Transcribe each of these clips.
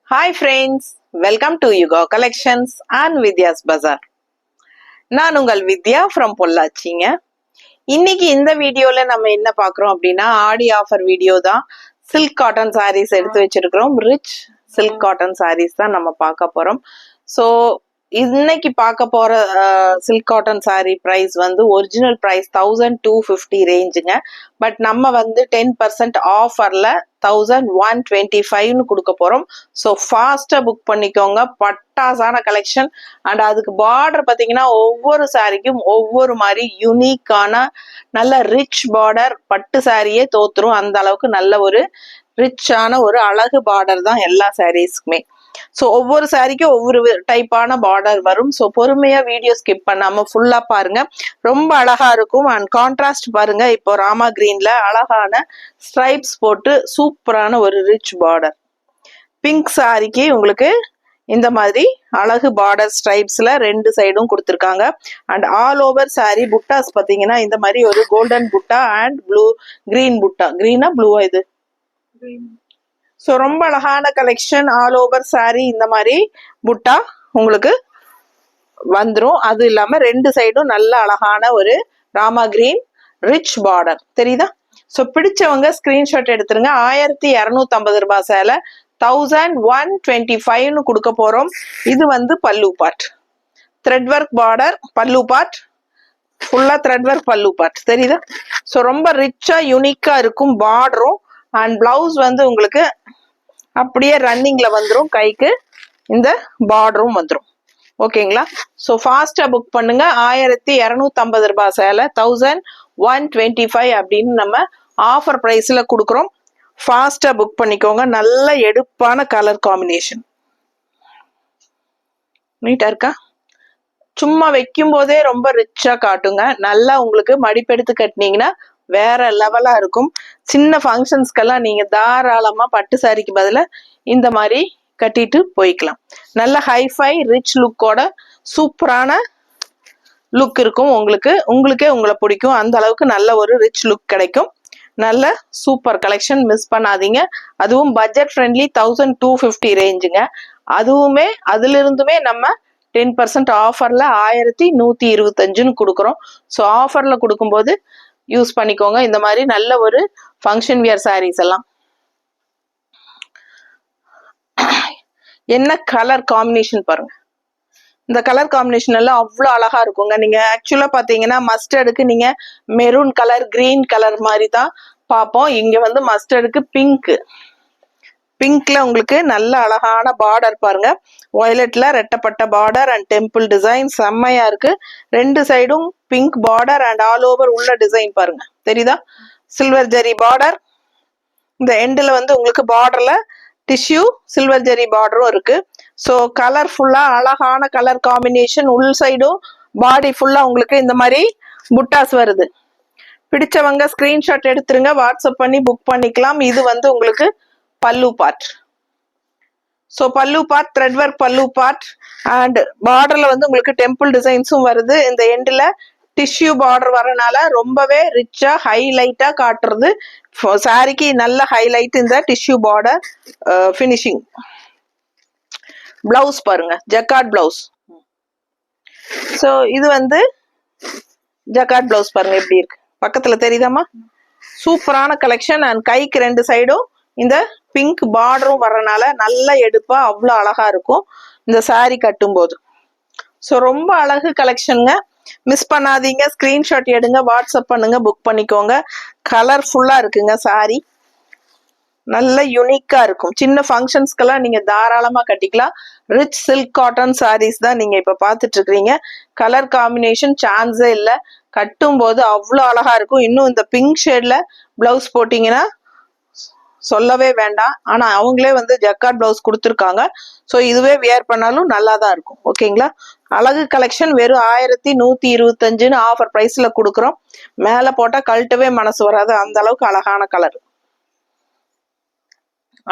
Hi friends, welcome to Yuga Collections and Vidya's Bazaar. நான் உங்கள் வித்யா from பொள்ளாச்சிங்க. இன்னைக்கு இந்த வீடியோல நம்ம என்ன பார்க்குறோம் அப்படின்னா ஆடி ஆஃபர் வீடியோ தான். சில்க் காட்டன் சாரீஸ் எடுத்து வச்சிருக்கிறோம். ரிச் சில்க் காட்டன் சாரீஸ் தான் நம்ம பார்க்க போறோம். ஸோ இன்னைக்கு பார்க்க போற சில்க் காட்டன் சாரீ பிரைஸ் வந்து ஒரிஜினல் பிரைஸ் 1250 ரேஞ்சுங்க. பட் நம்ம வந்து 10% ஆஃபர்ல 1125 கொடுக்க போறோம். ஸோ ஃபாஸ்டா புக் பண்ணிக்கோங்க. பட்டாசான கலெக்ஷன். அண்ட் அதுக்கு பார்டர் பார்த்தீங்கன்னா ஒவ்வொரு சாரிக்கும் ஒவ்வொரு மாதிரி யூனிக்கான நல்ல ரிச் பார்டர். பட்டு சாரியே தோத்துரும் அந்த அளவுக்கு நல்ல ஒரு ரிச்சான ஒரு அழகு பார்டர் தான் எல்லா சாரீஸ்க்குமே. ஸோ ஒவ்வொரு சாரிக்கும் ஒவ்வொரு டைப்பான பார்டர் வரும். ஸோ பொறுமையா வீடியோ ஸ்கிப் பண்ணாம ஃபுல்லா பாருங்க, ரொம்ப அழகா இருக்கும். அண்ட் கான்ட்ராஸ்ட் பாருங்க, இப்போ ராமா கிரீன்ல அழகான ஸ்ட்ரைப்ஸ் போட்டு சூப்பரான ஒரு ரிச் பார்டர். பிங்க் சாரிக்கு உங்களுக்கு இந்த மாதிரி அழகு பார்டர் ஸ்ட்ரைப்ஸ்ல ரெண்டு சைடும் கொடுத்துருக்காங்க. அண்ட் ஆல் ஓவர் சாரி புட்டாஸ் பார்த்தீங்கன்னா இந்த மாதிரி ஒரு கோல்டன் புட்டா அண்ட் ப்ளூ கிரீன் புட்டா. கிரீனா ப்ளூவா இது? ஸோ ரொம்ப அழகான கலெக்ஷன். ஆல் ஓவர் சாரி இந்த மாதிரி புட்டா உங்களுக்கு வந்துடும். அது இல்லாம ரெண்டு சைடும் நல்ல அழகான ஒரு ராமா கிரீன் ரிச் பார்டர் தெரியுதா? ஸோ பிடிச்சவங்க ஸ்கிரீன்ஷாட் எடுத்துருங்க. 1250 ரூபாய் சேலை 1125 கொடுக்க போறோம். இது வந்து பல்லு பார்ட், த்ரெட் ஒர்க் பார்டர் பல்லு பார்ட், ஃபுல்லா த்ரெட் ஒர்க் பல்லு பார்ட் தெரியுதா? ஸோ ரொம்ப ரிச்சா யூனிக்கா இருக்கும் பார்டரும். அண்ட் பிளவுஸ் வந்து உங்களுக்கு அப்படியே ரன்னிங்ல வந்துடும். கைக்கு இந்த பார்டரும் வந்துடும். ஓகேங்களா? ஸோ ஃபாஸ்டா புக் பண்ணுங்க. 1250 ரூபாய் சேலை 1125 அப்படின்னு நம்ம ஆஃபர் பிரைஸ்ல கொடுக்குறோம். ஃபாஸ்டா புக் பண்ணிக்கோங்க. நல்ல எடுப்பான கலர் காம்பினேஷன். நீட்டா இருக்கா? சும்மா வைக்கும் போதே ரொம்ப ரிச்சா காட்டுங்க. நல்லா உங்களுக்கு மடிப்பெடுத்து கட்டினீங்கன்னா வேற லெவலா இருக்கும். சின்ன ஃபங்க்ஷன்ஸ்க்கெல்லாம் நீங்க தாராளமா பட்டு சாரிக்கு பதிலா இந்த மாதிரி கட்டிட்டு போய்க்கலாம். நல்ல ஹைஃபை ரிச் லுக்கோட சூப்பரான லுக் இருக்கும். உங்களுக்கே உங்களை பிடிக்கும். அந்த அளவுக்கு நல்ல ஒரு ரிச் லுக் கிடைக்கும். நல்ல சூப்பர் கலெக்ஷன், மிஸ் பண்ணாதீங்க. அதுவும் பட்ஜெட் ஃப்ரெண்ட்லி 1250 ரேஞ்சுங்க. அதுல இருந்துமே நம்ம 10% ஆஃபர்ல 1125 கொடுக்குறோம். ஸோ ஆஃபர்ல கொடுக்கும்போது யூஸ் பண்ணிக்கோங்க. இந்த மாதிரி நல்ல ஒரு ஃபங்க்ஷன் வியர் சாரீஸ் எல்லாம். என்ன கலர் காம்பினேஷன் பாருங்க. இந்த கலர் காம்பினேஷன் எல்லாம் அவ்வளோ அழகா இருக்குங்க. நீங்க ஆக்சுவலா பாத்தீங்கன்னா மஸ்டர்டுக்கு நீங்க மெரூன் கலர் கிரீன் கலர் மாதிரி தான் பார்ப்போம். இங்க வந்து மஸ்டர்டுக்கு பிங்க்ல உங்களுக்கு நல்ல அழகான பார்டர் பாருங்க. வயலட்ல ரெட்டப்பட்ட பார்டர் அண்ட் டெம்பிள் டிசைன் செம்மையா இருக்கு. ரெண்டு சைடும் pink border and all over உள்ள டிசைன் பாருங்க தெரியுதா? சில்வர் ஜெரி பார்டர். இந்த எண்டில் வந்து உங்களுக்கு பார்டர்ல டிஷ்யூ சில்வர் ஜெரி பார்டரும் இருக்கு. ஸோ கலர்ஃபுல்லா அழகான கலர் காம்பினேஷன். உள் சைடும் பாடி ஃபுல்லா உங்களுக்கு இந்த மாதிரி புட்டாஸ் வருது. பிடிச்சவங்க ஸ்கிரீன்ஷாட் எடுத்துருங்க, வாட்ஸ்அப் பண்ணி புக் பண்ணிக்கலாம். இது வந்து உங்களுக்கு பல்லு பார்ட். ஸோ பல்லு பார்ட் த்ரெட் ஒர்க் பல்லு பார்ட் அண்ட் பார்டர்ல வந்து உங்களுக்கு டெம்பிள் டிசைன்ஸும் வருது. இந்த எண்டில் டிஷ்யூ பார்டர் வரனால ரொம்பவே ரிச்சா ஹைலைட்டா காட்டுறது சாரிக்கு. நல்ல ஹைலைட் இந்த டிஷ்யூ பார்டர் ஃபினிஷிங். பிளவுஸ் பாருங்க, ஜக்கார்ட் பிளவுஸ். ஸோ இது வந்து ஜக்கார்ட் பிளவுஸ் பாருங்க எப்படி இருக்கு பக்கத்துல தெரியுதாமா? சூப்பரான கலெக்ஷன். அண்ட் கைக்கு ரெண்டு சைடும் இந்த பிங்க் பார்டரும் வர்றனால நல்ல எடுப்பா அவ்வளோ அழகா இருக்கும் இந்த சாரி கட்டும் போது. ஸோ ரொம்ப அழகு கலெக்ஷனுங்க, மிஸ் பண்ணாதீங்க. ஸ்கிரீன்ஷாட் எடுங்க, வாட்ஸ்அப் பண்ணுங்க, புக் பண்ணிக்கோங்க. கலர்ஃபுல்லா இருக்குங்க சாரி, நல்ல யூனிக்கா இருக்கும். சின்ன ஃபங்க்ஷன்ஸ்க்கெல்லாம் நீங்க தாராளமா கட்டிக்கலாம். ரிச் சில்க் காட்டன் சாரீஸ் தான் நீங்க இப்ப பாத்துட்டு இருக்கிறீங்க. கலர் காம்பினேஷன் சான்ஸே இல்லை. கட்டும் போது அவ்வளோ அழகா இருக்கும். இன்னும் இந்த பிங்க் ஷேட்ல பிளவுஸ் போட்டீங்கன்னா சொல்லவே வேண்டாம். ஆனா அவங்களே வந்து ஜக்கார்ட் பிளவுஸ் கொடுத்துருக்காங்க. ஸோ இதுவே வியர் பண்ணாலும் நல்லா தான் இருக்கும். ஓகேங்களா? அழகு கலெக்ஷன் வெறும் 1125 ஆஃபர் பிரைஸ்ல கொடுக்குறோம். மேல போட்டா கழட்டவே மனசு வராது, அந்த அளவுக்கு அழகான கலர்.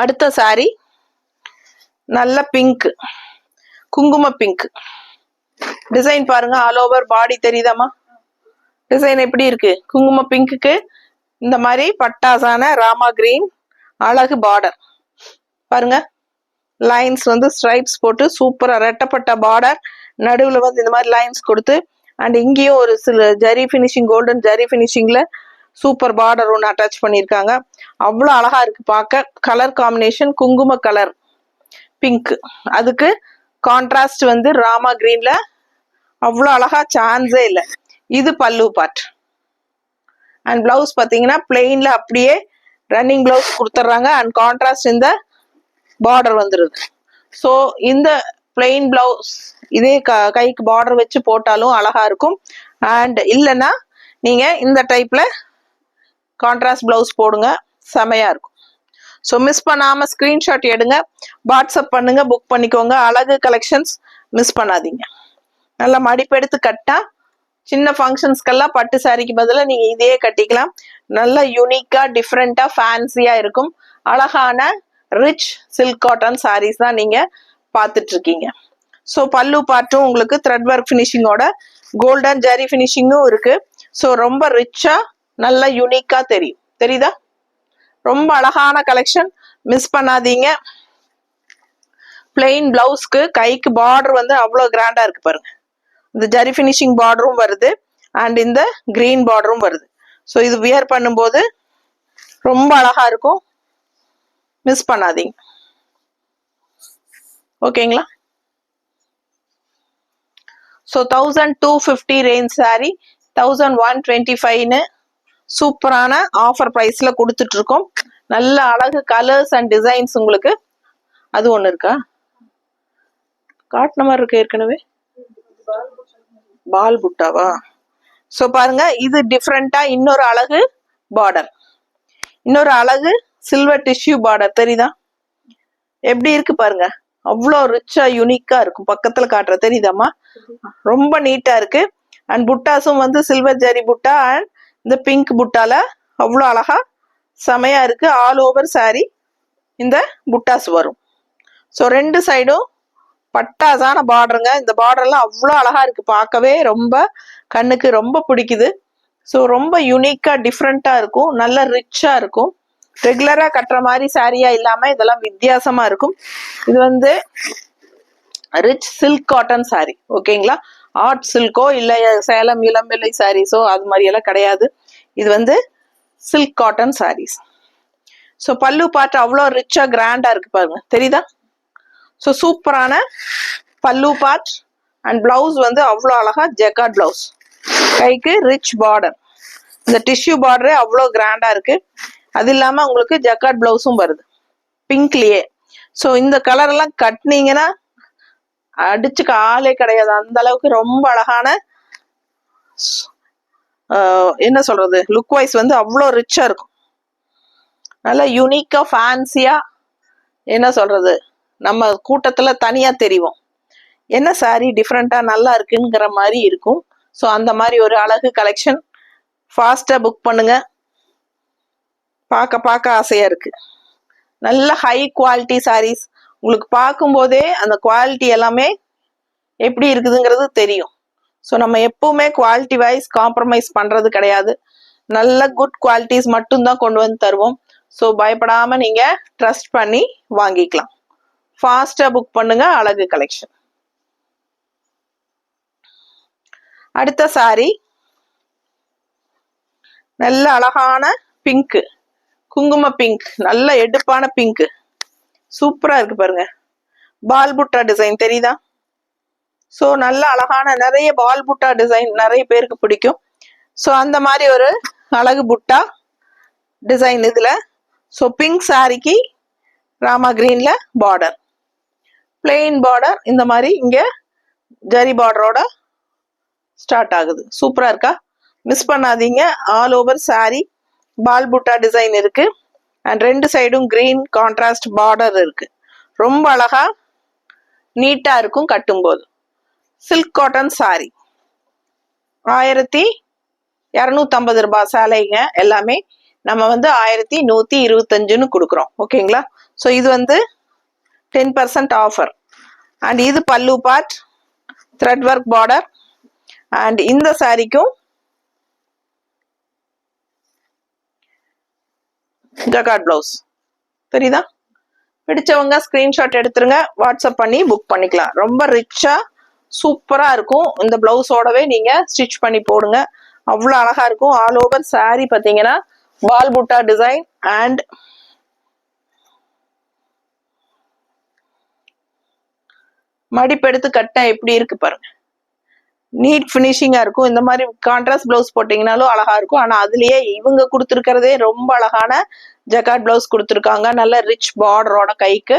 அடுத்த சாரி நல்ல பிங்க், குங்கும பிங்க் டிசைன் பாருங்க. ஆல் ஓவர் பாடி தெரியுதாமா? டிசைன் எப்படி இருக்கு? குங்கும பிங்க்குக்கு இந்த மாதிரி பட்டாசான ராமா கிரீன் அழகு பார்டர் பாருங்க. லைன்ஸ் வந்து ஸ்ட்ரைப்ஸ் போட்டு சூப்பரா ரெட்டப்பட்ட பார்டர், நடுவில் வந்து இந்த மாதிரி லைன்ஸ் கொடுத்து, அண்ட் இங்கேயும் ஒரு சில ஜரி ஃபினிஷிங், கோல்டன் ஜரி ஃபினிஷிங்ல சூப்பர் பார்டர் ஒன்று அட்டாச் பண்ணியிருக்காங்க. அவ்வளோ அழகா இருக்கு பார்க்க. கலர் காம்பினேஷன் குங்கும கலர் பிங்க், அதுக்கு கான்ட்ராஸ்ட் வந்து ராமா கிரீன்ல அவ்வளோ அழகா, சான்ஸே இல்லை. இது பல்லு பார்ட். அண்ட் பிளவுஸ் பார்த்தீங்கன்னா பிளெயின்ல அப்படியே ரன்னிங் பிளவுஸ் கொடுத்துட்றாங்க. அண்ட் கான்ட்ராஸ்ட் இந்த பார்டர் வந்துடுது. ஸோ இந்த பிளெயின் பிளவுஸ் இதே கைக்கு பார்டர் வச்சு போட்டாலும் அழகா இருக்கும். அண்ட் இல்லைன்னா நீங்க இந்த டைப்ல கான்ட்ராஸ்ட் பிளவுஸ் போடுங்க, செமையா இருக்கும். ஸோ மிஸ் பண்ணாம ஸ்கிரீன்ஷாட் எடுங்க, வாட்ஸ்அப் பண்ணுங்க, புக் பண்ணிக்கோங்க. அழகு கலெக்ஷன்ஸ் மிஸ் பண்ணாதீங்க. நல்லா மடிப்பெடுத்து கட்டா சின்ன ஃபங்க்ஷன்ஸ்க்கெல்லாம் பட்டு சாரிக்கு பதிலாக நீங்க இதையே கட்டிக்கலாம். நல்ல யூனிக்கா டிஃப்ரெண்டா ஃபேன்சியா இருக்கும். அழகான ரிச் சில்க் காட்டன் சாரீஸ் தான் நீங்க பார்த்துட்டு இருக்கீங்க. ஸோ பல்லு பார்ட்டும் உங்களுக்கு த்ரெட் ஒர்க் ஃபினிஷிங்கோட கோல்டன் ஜரி ஃபினிஷிங்கும் இருக்கு. ஸோ ரொம்ப ரிச்சா நல்ல யூனிக்கா தெரியும். தெரியுதா? ரொம்ப அழகான கலெக்ஷன், மிஸ் பண்ணாதீங்க. பிளெயின் பிளவுஸ்க்கு கைக்கு பார்டர் வந்து அவ்வளோ கிராண்டா இருக்கு பாருங்க. இந்த ஜரி ஃபினிஷிங் பார்டரும் வருது அண்ட் இந்த கிரீன் பார்டரும் வருது. ஸோ இது வியர் பண்ணும்போது ரொம்ப அழகா இருக்கும், மிஸ் பண்ணாதீங்க. ஓகேங்களா? ஸோ 1250 ரேஞ்ச் சாரி 1125ன்னு சூப்பரான ஆஃபர் ப்ரைஸ்ல கொடுத்துட்டு இருக்கோம். நல்ல அழகு கலர்ஸ் அண்ட் டிசைன்ஸ் உங்களுக்கு. அது ஒன்று இருக்கா? காட்டின மாதிரி இருக்கு ஏற்கனவே. பால் புட்டாவா? ஸோ பாருங்க, இது டிஃப்ரெண்டா இன்னொரு அழகு பார்டர், இன்னொரு அழகு சில்வர் டிஷ்யூ பார்டர். தெரியுதா எப்படி இருக்கு பாருங்க? அவ்வளோ ரிச்சா யூனிக்கா இருக்கும். பக்கத்துல காட்டுற தெரியுதாம்மா? ரொம்ப நீட்டா இருக்கு. அண்ட் புட்டாஸும் வந்து சில்வர் ஜரி புட்டா அண்ட் இந்த பிங்க் புட்டால அவ்வளோ அழகா செமையா இருக்கு. ஆல் ஓவர் சாரி இந்த புட்டாஸ் வரும். ஸோ ரெண்டு சைடும் பட்டாசான பார்டருங்க. இந்த பார்டர்லாம் அவ்வளோ அழகா இருக்கு, பார்க்கவே ரொம்ப கண்ணுக்கு ரொம்ப பிடிக்குது. ஸோ ரொம்ப யூனிக்கா டிஃப்ரெண்டா இருக்கும், நல்ல ரிச்சா இருக்கும். ரெகுலரா கட்டுற மாதிரி சாரியா இல்லாம இதெல்லாம் வித்தியாசமா இருக்கும். இது வந்து ரிச் சில்க் காட்டன் சாரி. ஓகேங்களா? ஆர்ட் சில்கோ இல்ல சேலம் இளம்பிள்ளை சாரீஸோ அது மாதிரி எல்லாம் கிடையாது. இது வந்து சில்க் காட்டன் சாரீஸ். ஸோ பல்லு பார்ட் அவ்வளோ ரிச்சா கிராண்டா இருக்கு பாருங்க. தெரியுதா? ஸோ சூப்பரான பல்லு பார்ட் அண்ட் பிளவுஸ் வந்து அவ்வளோ அழகா ஜெக்கார்ட் பிளவுஸ். கைக்கு ரிச் பார்டர், இந்த டிஷ்யூ பார்டரே அவ்வளோ கிராண்டா இருக்கு. அது இல்லாம உங்களுக்கு ஜெக்கார்ட் பிளவுஸும் வருது பிங்க்லயே. ஸோ இந்த கலர் எல்லாம் கட்டினீங்கன்னா அடிச்சுக்க ஆளே கிடையாது. அந்த அளவுக்கு ரொம்ப அழகான என்ன சொல்றது, லுக் வைஸ் வந்து அவ்வளோ ரிச்சா இருக்கும். நல்லா யூனிக்கா ஃபேன்சியா, என்ன சொல்றது, நம்ம கூட்டத்துல தனியா தெரியும். என்ன சாரி டிஃப்ரெண்டா நல்லா இருக்குங்கிற மாதிரி இருக்கும். ஸோ அந்த மாதிரி ஒரு அழகு கலெக்ஷன். ஃபாஸ்டா புக் பண்ணுங்க, பார்க்க பார்க்க ஆசையா இருக்கு. நல்ல ஹை குவாலிட்டி சாரீஸ். உங்களுக்கு பார்க்கும்போதே அந்த குவாலிட்டி எல்லாமே எப்படி இருக்குதுங்கிறது தெரியும். ஸோ நம்ம எப்பவுமே குவாலிட்டி வைஸ் காம்ப்ரமைஸ் பண்றது கிடையாது. நல்ல குட் குவாலிட்டிஸ் மட்டும்தான் கொண்டு வந்து தருவோம். ஸோ பயப்படாம நீங்க ட்ரஸ்ட் பண்ணி வாங்கிக்கலாம். ஃபாஸ்டா புக் பண்ணுங்க. அழகு கலெக்ஷன். அடுத்த சாரி நல்ல அழகான பிங்க், குங்கும பிங்க், நல்ல எடுப்பான பிங்க், சூப்பரா இருக்கு பாருங்க. பால் புட்டா டிசைன் தெரியுதா? ஸோ நல்ல அழகான நிறைய பால் புட்டா டிசைன் நிறைய பேருக்கு பிடிக்கும். ஸோ அந்த மாதிரி ஒரு அழகு புட்டா டிசைன் இதுல. ஸோ பிங்க் சாரிக்கு ராமா கிரீன்ல பார்டர், பிளெயின் பார்டர் இந்த மாதிரி இங்க ஜரி பார்டரோட ஸ்டார்ட் ஆகுது. சூப்பரா இருக்கா? மிஸ் பண்ணாதீங்க. ஆல் ஓவர் சாரி பால் புட்டா டிசைன் இருக்கு அண்ட் ரெண்டு சைடும் கிரீன் கான்ட்ராஸ்ட் பார்டர் இருக்கு. ரொம்ப அழகா நீட்டா இருக்கும் கட்டும்போது. சில்க் காட்டன் சாரி 1250 ரூபாய் சேலைங்க. எல்லாமே நம்ம வந்து 1125ன்னு கொடுக்குறோம். ஓகேங்களா? ஸோ இது வந்து 10% ஆஃபர். அண்ட் இது பல்லு part, thread work border. And இந்த சாரிக்கும் ஜகார்ட் பிளவுஸ். தெரியுதா? பிடிச்சவங்க ஸ்கிரீன்ஷாட் எடுத்துருங்க, வாட்ஸ்அப் பண்ணி புக் பண்ணிக்கலாம். ரொம்ப ரிச்சா சூப்பரா இருக்கும். இந்த பிளவுஸோடவே நீங்க ஸ்டிச் பண்ணி போடுங்க, அவ்வளவு அழகா இருக்கும். ஆல் ஓவர் சாரி பாத்தீங்கன்னா பால் புட்டா டிசைன் அண்ட் மடிப்பெடுத்து கட்ட எப்படி இருக்கு பாருங்க, நீட் பினிஷிங்கா இருக்கும். இந்த மாதிரி கான்ட்ராஸ்ட் பிளவுஸ் போட்டீங்கன்னாலும் அழகா இருக்கும். ஆனா அதுலயே இவங்க கொடுத்துருக்கிறதே ரொம்ப அழகான ஜக்கார்ட் பிளவுஸ் கொடுத்துருக்காங்க, நல்ல ரிச் பார்டரோட கைக்கு.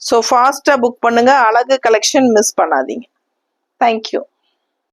ஸோ ஃபாஸ்டா புக் பண்ணுங்க, அழகு கலெக்ஷன் மிஸ் பண்ணாதீங்க. தேங்க்யூ.